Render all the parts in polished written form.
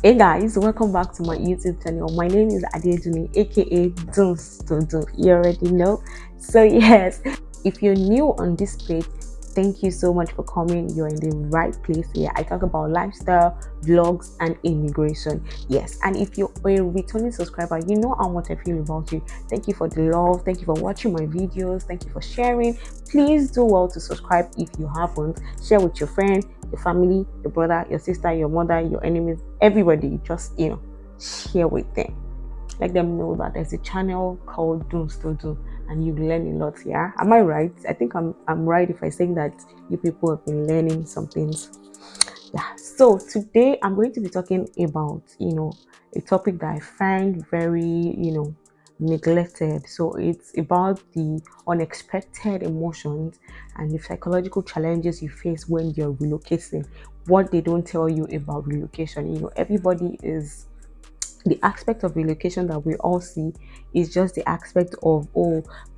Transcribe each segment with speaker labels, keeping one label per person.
Speaker 1: Hey guys, welcome back to my YouTube channel. My name is Adejuni, aka Duns Dun. You already know. So yes, if you're new on this page, thank you so much for coming. You're in the right place here. I talk about lifestyle, vlogs, and immigration. Yes, and if you're a returning subscriber, you know how much I feel about you. Thank you for the love. Thank you for watching my videos. Thank you for sharing. Please do well to subscribe if you haven't. Share with your friend, your family, your brother, your sister, your mother, your enemies, everybody. Just share with them. Let them know that there's a channel called Doons to Do, and you learn a lot. Yeah, am I right? I think I'm right if I say that you people have been learning some things. Yeah. So today I'm going to be talking about a topic that I find very neglected. So it's about the unexpected emotions and the psychological challenges you face when you're relocating. What they don't tell you about relocation. Everybody is the aspect of relocation that we all see is just the aspect of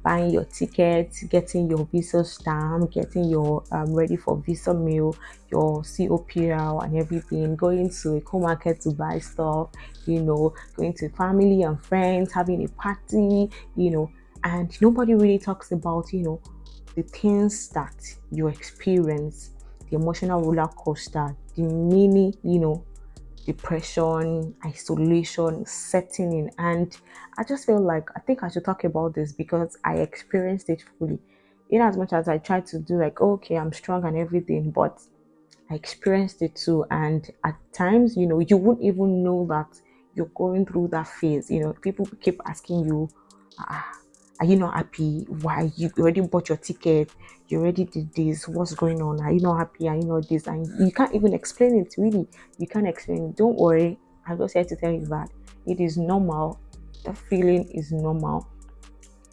Speaker 1: buying your ticket, getting your visa stamp, getting your ready for visa mail, your COPL and everything, going to a co-market to buy stuff, going to family and friends, having a party, and nobody really talks about the things that you experience, the emotional roller coaster, the mini depression, isolation setting in. And I just feel like I think I should talk about this because I experienced it fully. In as much as I tried to do like, okay, I'm strong and everything, but I experienced it too. And at times, you wouldn't even know that you're going through that phase. People keep asking you, ah, are you not happy? Why you already bought your ticket? You already did this. What's going on? Are you not happy? Are you not this? And you can't even explain it. Really, you can't explain it. Don't worry. I'm just here to tell you that it is normal. The feeling is normal,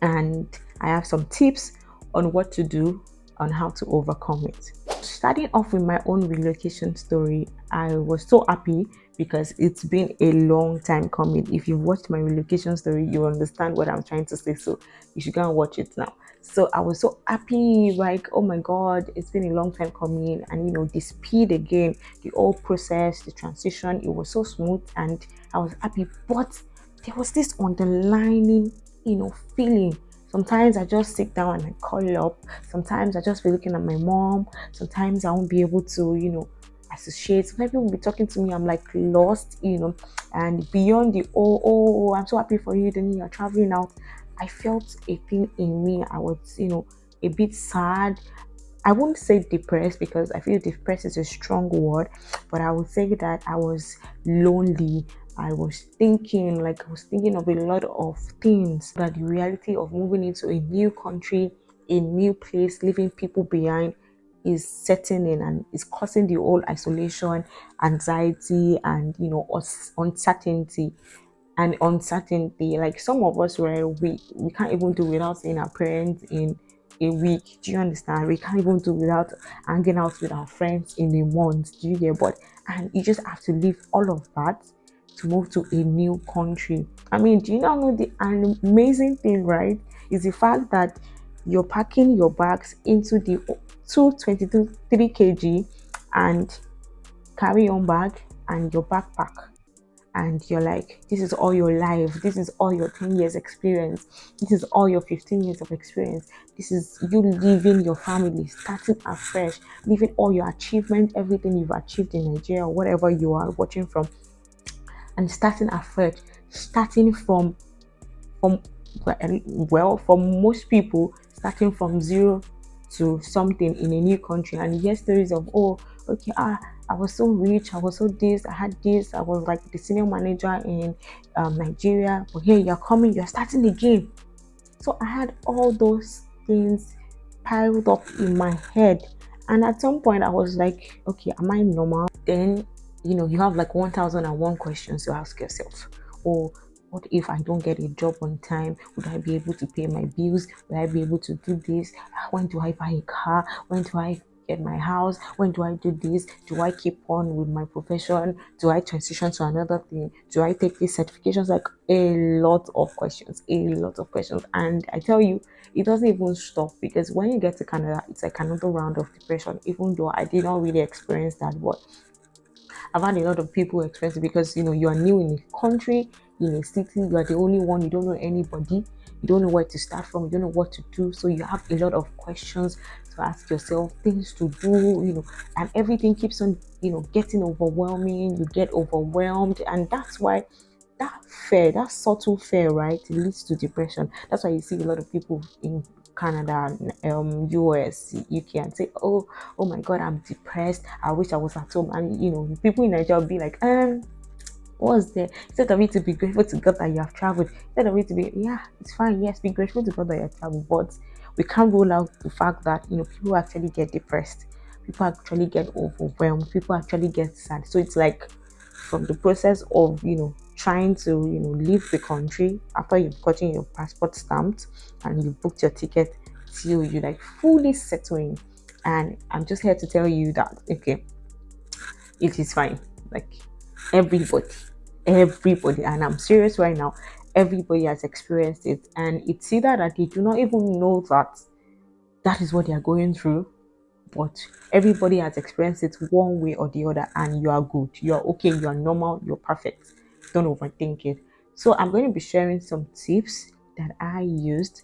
Speaker 1: and I have some tips on what to do on how to overcome it. Starting off with my own relocation story, I was so happy because it's been a long time coming. If you've watched my relocation story, you understand what I'm trying to say. So you should go and watch it now. So I was so happy, like, oh my God, it's been a long time coming. And the speed again, the whole process, the transition, it was so smooth and I was happy. But there was this underlining, feeling. Sometimes I just sit down and I call up. Sometimes I just be looking at my mom. Sometimes I won't be able to, associate. Sometimes people will be talking to me. I'm like lost, and beyond the I'm so happy for you. Then you're traveling out. I felt a thing in me. I was, a bit sad. I won't say depressed because I feel depressed is a strong word, but I would say that I was lonely. I was thinking of a lot of things, that the reality of moving into a new country, a new place, leaving people behind is setting in and is causing the whole isolation, anxiety, and uncertainty. Like some of us where we can't even do without seeing our parents in a week. Do you understand? We can't even do without hanging out with our friends in a month. Do you get? But and you just have to leave all of that to move to a new country. I mean, do you not know the amazing thing, right? Is the fact that you're packing your bags into the 222 3 kg and carry on bag and your backpack, and you're like, this is all your life, this is all your 10 years experience, this is all your 15 years of experience, this is you leaving your family, starting afresh, leaving all your achievement, everything you've achieved in Nigeria or whatever you are watching from, and starting afresh, starting from well, for most people, starting from zero to something in a new country. And you hear stories of, oh, okay, I was so rich, I was so this, I had this, I was like the senior manager in Nigeria, but here you're coming, you're starting again. So I had all those things piled up in my head, and at some point I was like, okay, am I normal? Then you have like 1001 questions to ask yourself. Or what if I don't get a job on time? Would I be able to pay my bills? Would I be able to do this? When do I buy a car? When do I get my house? When do I do this? Do I keep on with my profession? Do I transition to another thing? Do I take these certifications? Like a lot of questions, a lot of questions. And I tell you, it doesn't even stop, because when you get to Canada, it's like another round of depression, even though I did not really experience that. But I've had a lot of people experience it because you are new in a country, in a city, you are the only one, you don't know anybody, you don't know where to start from, you don't know what to do. So you have a lot of questions to ask yourself, things to do, and everything keeps on, getting overwhelming. You get overwhelmed, and that's why that fear, that subtle fear, right, it leads to depression. That's why you see a lot of people in Canada, US, UK, and say, oh my God, I'm depressed. I wish I was at home. And people in Nigeria will be like, what's there? Instead of me to be grateful to God that you have traveled, instead of me to be, yeah, it's fine, yes, be grateful to God that you have traveled, but we can't rule out the fact that people actually get depressed, people actually get overwhelmed, people actually get sad. So it's like from the process of trying to leave the country after you've gotten your passport stamped and you booked your ticket till you like fully settle in. And I'm just here to tell you that okay, it is fine. Like everybody, everybody, and I'm serious right now, everybody has experienced it, and it's either that they do not even know that that is what they are going through, but everybody has experienced it one way or the other, and you are good, you are okay, you are normal, you're perfect. Don't overthink it. So I'm going to be sharing some tips that I used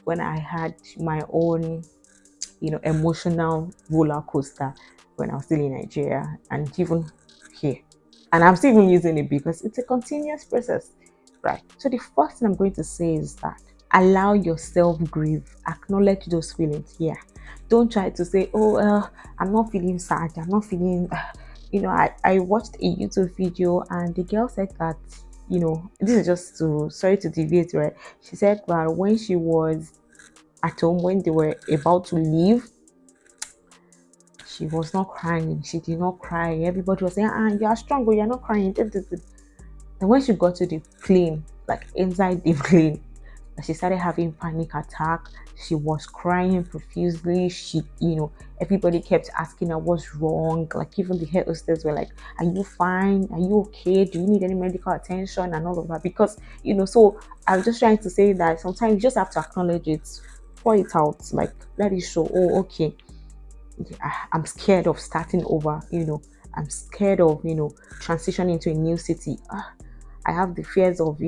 Speaker 1: when I had my own emotional roller coaster when I was still in Nigeria and even here. And I'm still even using it because it's a continuous process, right? So the first thing I'm going to say is that allow yourself grieve, acknowledge those feelings. Yeah, don't try to say, oh, I'm not feeling sad, I'm not feeling. I watched a YouTube video and the girl said that this is just to sorry to deviate, right? She said that when she was at home when they were about to leave, she was not crying. She did not cry. Everybody was saying, you are strong, but you're not crying. And when she got to the plane, like inside the plane, she started having panic attack. She was crying profusely. Everybody kept asking her what's wrong. Like even the head hostess were like, "Are you fine? Are you okay? Do you need any medical attention?" And all of that. Because so I'm just trying to say that sometimes you just have to acknowledge it, pour it out, like let it show. Oh, okay, I'm scared of starting over. I'm scared of transitioning into a new city. I have the fears of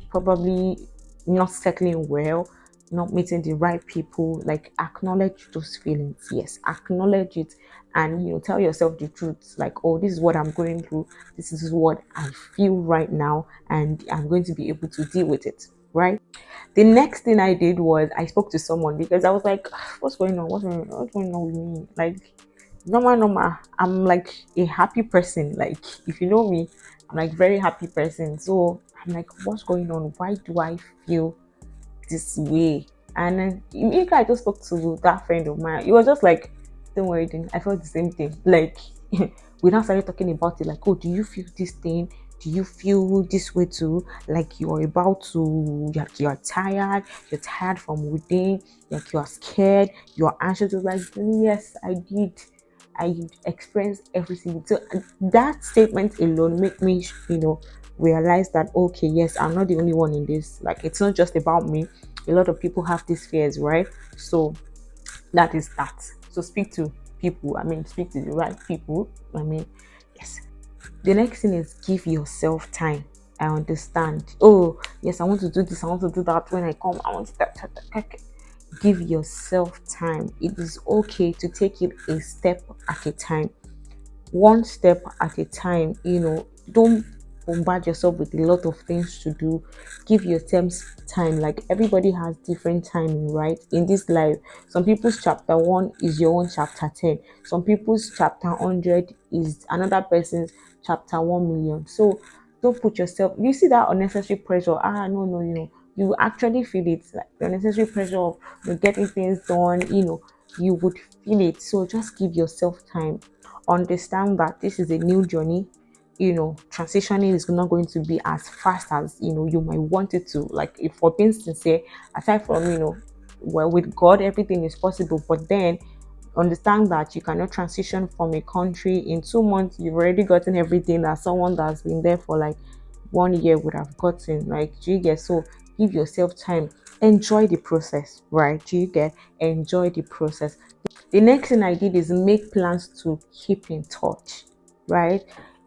Speaker 1: probably not settling well, not meeting the right people. Like acknowledge those feelings. Yes, acknowledge it, and tell yourself the truth. Like, oh, this is what I'm going through. This is what I feel right now, and I'm going to be able to deal with it. Right. The next thing I did was I spoke to someone because I was like, what's going on? What's going on with me? Like, normal. I'm like a happy person. Like, if you know me, I'm like very happy person. So I'm like, what's going on? Why do I feel this way? And then immediately I just spoke to that friend of mine. It was just like, don't worry, then I felt the same thing. Like we now started talking about it, like, oh, do you feel this thing? Do you feel this way too? Like you're tired, you're tired from within, like you're scared, you're anxious. It's like, yes, I did. I experienced everything. So that statement alone made me, realize that okay, yes, I'm not the only one in this. Like it's not just about me. A lot of people have these fears, right? So that is that. So speak to people. I mean, speak to the right people. I mean, yes. The next thing is give yourself time. I understand. Oh, yes, I want to do this. I want to do that. When I come, I want to that. Give yourself time. It is okay to take it a step at a time, one step at a time. Don't bombard yourself with a lot of things to do. Give yourself time. Like everybody has different timing, right, in this life. Some people's chapter 1 is your own chapter 10. Some people's chapter 100 is another person's chapter 1 million. So don't put yourself, you see that unnecessary pressure. No, no, you actually feel it, like the unnecessary pressure of getting things done. You would feel it. So just give yourself time. Understand that this is a new journey. Transitioning is not going to be as fast as you might want it to. Like, if for being sincere, aside from well, with God everything is possible, but then understand that you cannot transition from a country in 2 months. You've already gotten everything that someone that's been there for like 1 year would have gotten. Like, do you get? So give yourself time, enjoy the process, right? Do you get? Enjoy the process. The next thing I did is make plans to keep in touch, right?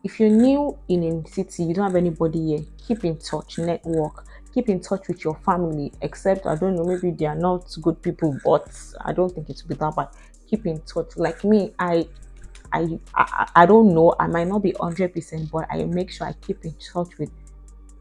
Speaker 1: if you're new in a city, you don't have anybody here, keep in touch, network, keep in touch with your family, except I don't know, maybe they are not good people, but I don't think it will be that bad. Keep in touch. Like me, I don't know, I might not be 100%, but I make sure I keep in touch with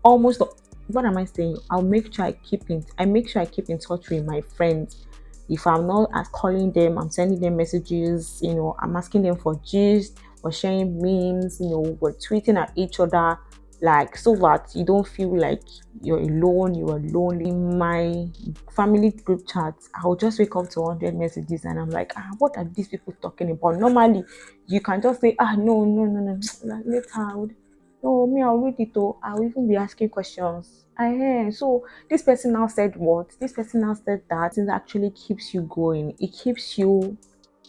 Speaker 1: almost what am I saying? I make sure I keep in touch with my friends. If I'm not as calling them, I'm sending them messages, I'm asking them for gist or sharing memes, we're tweeting at each other, like so that you don't feel like you're alone, you are lonely. In my family group chat, I'll just wake up to 100 messages and I'm like, what are these people talking about? Normally you can just say, no, no, no, no, later. No, me, I'll read it though. I'll even be asking questions. So this person now said what? This person now said that. It actually keeps you going. It keeps you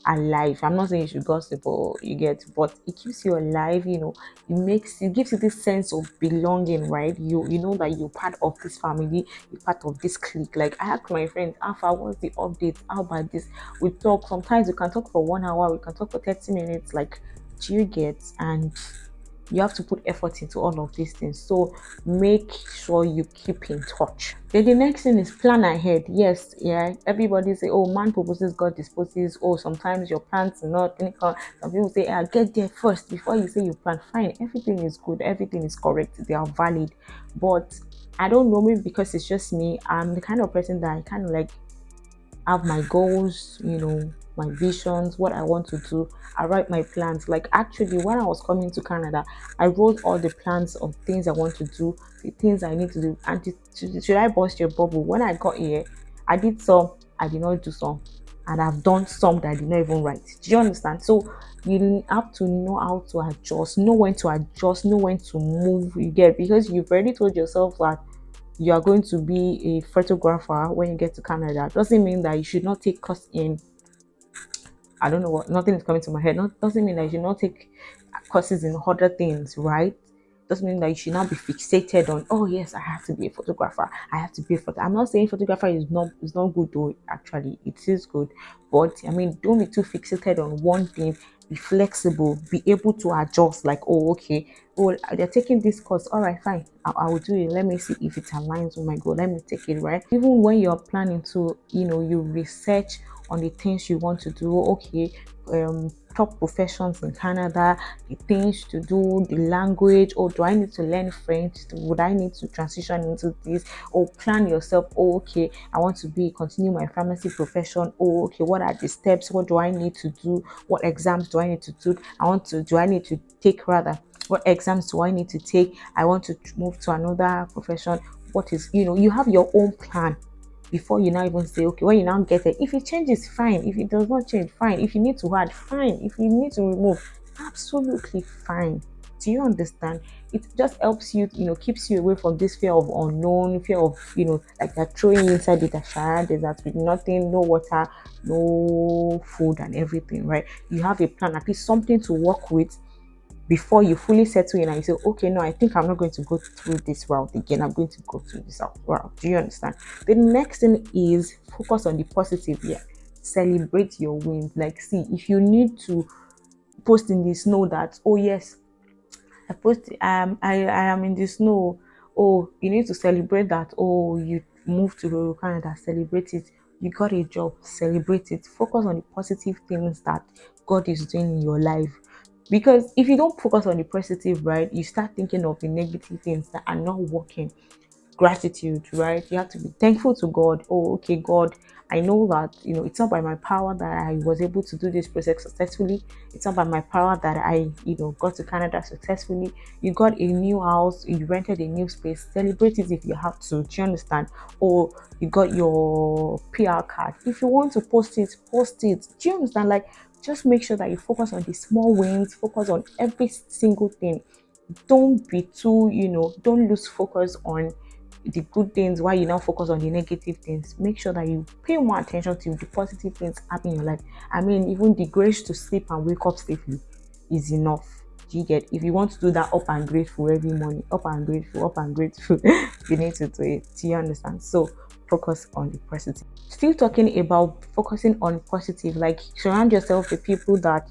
Speaker 1: alive. I'm not saying you should gossip or you get, but it keeps you alive. It gives you this sense of belonging, right? You know that you're part of this family, you're part of this clique. Like I ask my friend, Alpha, what's the update? How about this? We talk. Sometimes we can talk for 1 hour. We can talk for 30 minutes. Like, do you get? And you have to put effort into all of these things. So make sure you keep in touch. Then the next thing is plan ahead. Yes, yeah. Everybody say, oh, man proposes, God disposes. Oh, sometimes your plans are not. Some people say, get there first before you say you plan. Fine, everything is good, everything is correct, they are valid. But I don't know, maybe because it's just me. I'm the kind of person that I kind of like have my goals, my visions, what I want to do. I write my plans. Like actually, when I was coming to Canada, I wrote all the plans of things I want to do, the things I need to do. And should I burst your bubble? When I got here, I did some, I did not do some. And I've done some that I did not even write. Do you understand? So you have to know how to adjust, know when to adjust, know when to move. You get, because you've already told yourself that you are going to be a photographer when you get to Canada. Doesn't mean that you should not take course in, I don't know what, nothing is coming to my head. Not doesn't mean that you should not take courses in other things, right? Doesn't mean that you should not be fixated on, oh yes, I have to be a photographer. I have to be a photo. I'm not saying photographer is not good though. Actually, it is good, but I mean, don't be too fixated on one thing. Be flexible. Be able to adjust. Like, oh okay, oh they're taking this course. All right, fine. I will do it. Let me see if it aligns with my goal. Let me take it, right? Even when you're planning to, you research on the things you want to do. Okay, top professions in Canada, the things to do, the language. Oh, do I need to learn French? Would I need to transition into this? Or plan yourself. Oh, okay, I want to continue my pharmacy profession. Oh, okay, what are the steps? What do I need to do? What exams do I need to do? Do I need to take rather? What exams do I need to take? I want to move to another profession. What is, you have your own plan before you now even say, okay, when you now get it, if it changes, fine. If it does not change, fine. If you need to add, fine. If you need to remove, absolutely fine. Do you understand? It just helps you, keeps you away from this fear of unknown, fear of, like they're throwing you inside the Shire desert with nothing, no water, no food and everything, right? You have a plan, at least something to work with before you fully settle in and you say, okay, no, I think I'm not going to go through this route again. I'm going to go through this route. Do you understand? The next thing is focus on the positive. Yeah. Celebrate your wins. Like, see, if you need to post in the snow that, oh, yes, I am in the snow. Oh, you need to celebrate that. Oh, you moved to Canada, celebrate it. You got a job, celebrate it. Focus on the positive things that God is doing in your life. Because if you don't focus on the positive, right, you start thinking of the negative things that are not working. Gratitude, right? You have to be thankful to God. Oh, okay, God, I know that it's not by my power that I was able to do this process successfully. It's not by my power that I got to Canada successfully. You got a new house, you rented a new space. Celebrate it if you have to. Do you understand? Or you got your PR card. If you want to post it, post it. Do you understand? Like, just make sure that you focus on the small wins. Focus on every single thing. Don't be too, don't lose focus on the good things while you now focus on the negative things. Make sure that you pay more attention to the positive things happening in your life. I mean, even the grace to sleep and wake up safely is enough. Do you get? If you want to do that up and grateful every morning, up and grateful, you need to do it. Do you understand? So focus on the positive. Still talking about focusing on positive, like surround yourself with people that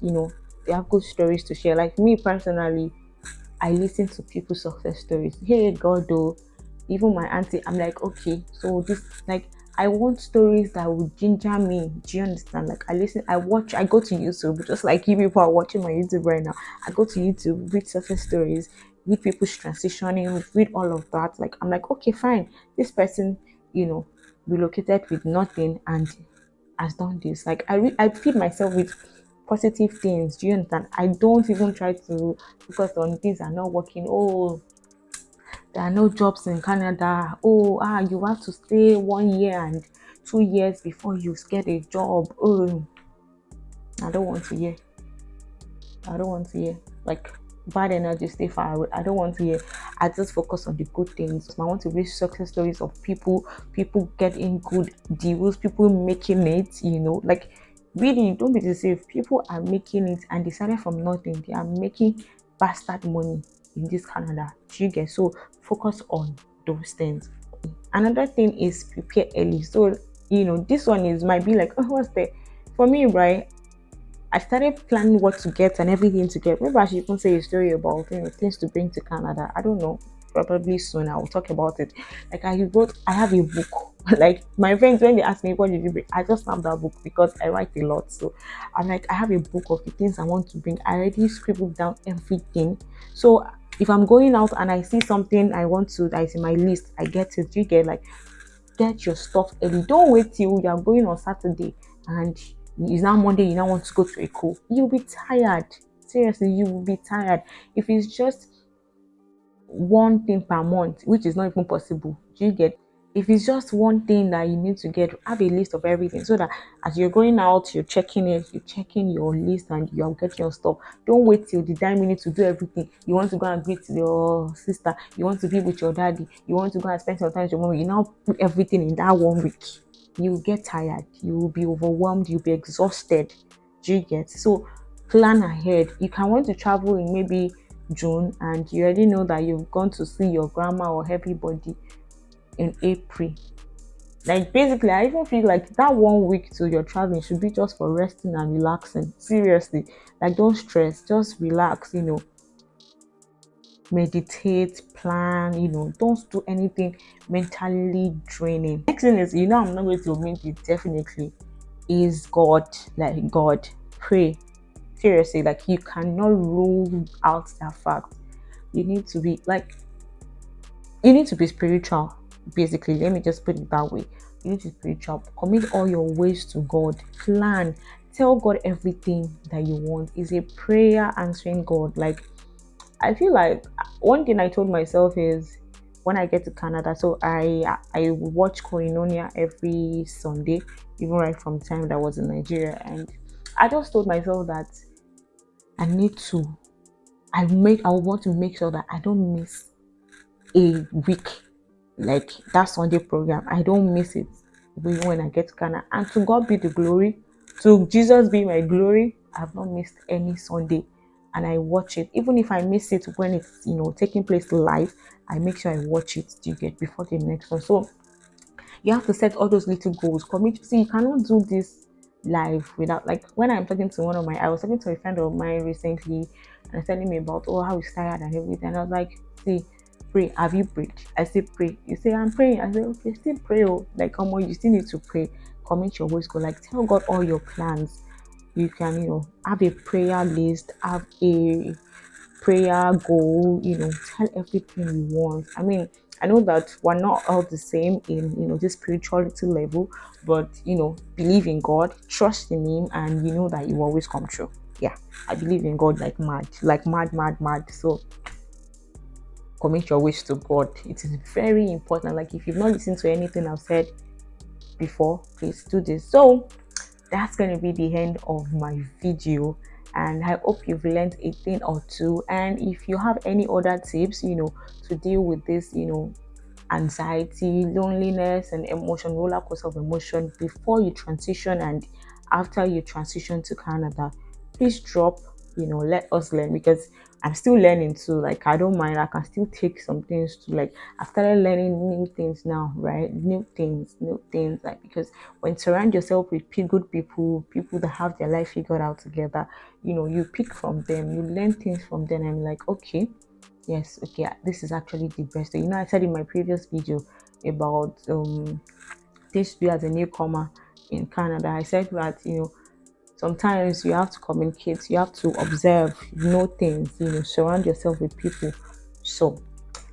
Speaker 1: they have good stories to share. Like me personally, I listen to people's success stories. Hey God, though, even my auntie, I'm like, okay, so this, like, I want stories that would ginger me. Do you understand? Like, I listen, I watch, I go to YouTube, just like you people are watching my YouTube right now. I go to YouTube, read success stories, read people's transitioning, read all of that. Like, I'm like, okay, fine. This person, you know, relocated with nothing and has done this. Like, I feed myself with positive things. Do you understand? I don't even try to focus on things that are not working. Oh, there are no jobs in Canada. Oh, you have to stay 1 year and 2 years before you get a job. Oh, I don't want to hear. I don't want to hear. Like, bad energy, stay far away. I don't want to hear. I just focus on the good things. I want to read success stories of people getting good deals, people making it, like, really, don't be deceived. People are making it and decided from nothing. They are making bastard money in this Canada. Do you get? So focus on those things. Another thing is prepare early. So, this one is might be like, oh, what's the for me, right? I started planning what to get and everything to get. Maybe I should even say a story about things to bring to Canada. I don't know. Probably soon I will talk about it. Like I have a book. Like my friends when they ask me what did you bring, I just have that book because I write a lot. So I'm like I have a book of the things I want to bring. I already scribbled down everything. So if I'm going out and I see something I want to that is in my list, I get it. You get like get your stuff early. Don't wait till you are going on Saturday and it's now Monday, you now want to go to a call. You'll be tired. Seriously, you will be tired. If it's just one thing per month, which is not even possible, do you get? If it's just one thing that you need to get, have a list of everything so that as you're going out, you're checking it, you're checking your list and you're getting your stuff. Don't wait till the dying minute to do everything. You want to go and greet your sister, you want to be with your daddy, you want to go and spend some time with your mom. You now put everything in that 1 week. You'll get tired, you'll be overwhelmed, you'll be exhausted. Do you get? So plan ahead. You can want to travel in maybe June and you already know that you've gone to see your grandma or everybody in April. Like basically, I even feel like that 1 week to your traveling should be just for resting and relaxing. Seriously, like don't stress, just relax. Meditate, plan. Don't do anything mentally draining. Next thing is, I'm not going to omit it. Definitely, is God. Like God, pray. Seriously, like you cannot rule out that fact. You need to be like you need to be spiritual. Basically, let me just put it that way. You need to be spiritual. Commit all your ways to God. Plan. Tell God everything that you want. Is a prayer answering God. Like I feel like one thing I told myself is when I get to Canada. So I watch Koinonia every Sunday, even right from the time that I was in Nigeria, and I just told myself that I need to. I want to make sure that I don't miss a week like that Sunday program. I don't miss it when I get to Ghana. And to God be the glory. To Jesus be my glory. I've not missed any Sunday. And I watch it. Even if I miss it when it's taking place live, I make sure I watch it to get before the next one. So you have to set all those little goals. Commit. See, you cannot do this live without like when I'm talking to I was talking to a friend of mine recently and telling me about how he's tired and everything. And I was like, see, pray. Have you prayed? I say pray. You say I'm praying. I say okay, still pray. Oh, like come on, you still need to pray. Commit your ways. Go like tell God all your plans. You can have a prayer list. Have a prayer goal, tell everything you want. I mean, I know that we're not all the same in this spirituality level, but believe in God, trust in Him, and you know that He will always come true. Yeah, I believe in God like mad, mad, mad. So commit your wish to God. It is very important. Like if you've not listened to anything I've said before, please do this. So that's going to be the end of my video, and I hope you've learned a thing or two. And if you have any other tips to deal with this anxiety, loneliness, and emotion, roller coaster of emotion before you transition and after you transition to Canada, please drop, let us learn, because I'm still learning too. Like I don't mind, I can still take some things to like I've started learning new things now, right? New things, like because when you surround yourself with good people that have their life figured out together, you pick from them, you learn things from them, and I'm like, okay, yes, okay, this is actually the best way. I said in my previous video about this to be as a newcomer in Canada. I said that sometimes you have to communicate, you have to observe, know things, surround yourself with people. So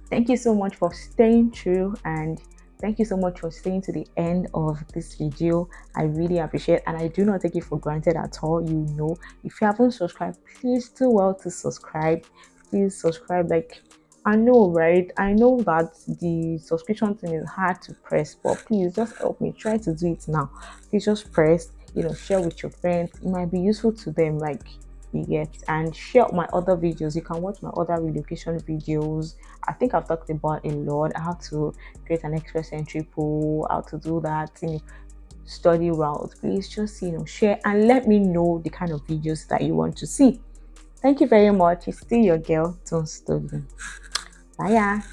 Speaker 1: thank you so much for staying true, and thank you so much for staying to the end of this video. I really appreciate it, and I do not take it for granted at all. If you haven't subscribed, please do well to subscribe. Please subscribe. Like, I know, right? I know that the subscription thing is hard to press, but please just help me. Try to do it now. Please just press, share with your friends. It might be useful to them. Like, you get, and share my other videos. You can watch my other relocation videos. I think I've talked about a lot how to create an express entry pool, how to do that, study route. Please just share and let me know the kind of videos that you want to see. Thank you very much. It's still your girl, Don't Stop. Bye.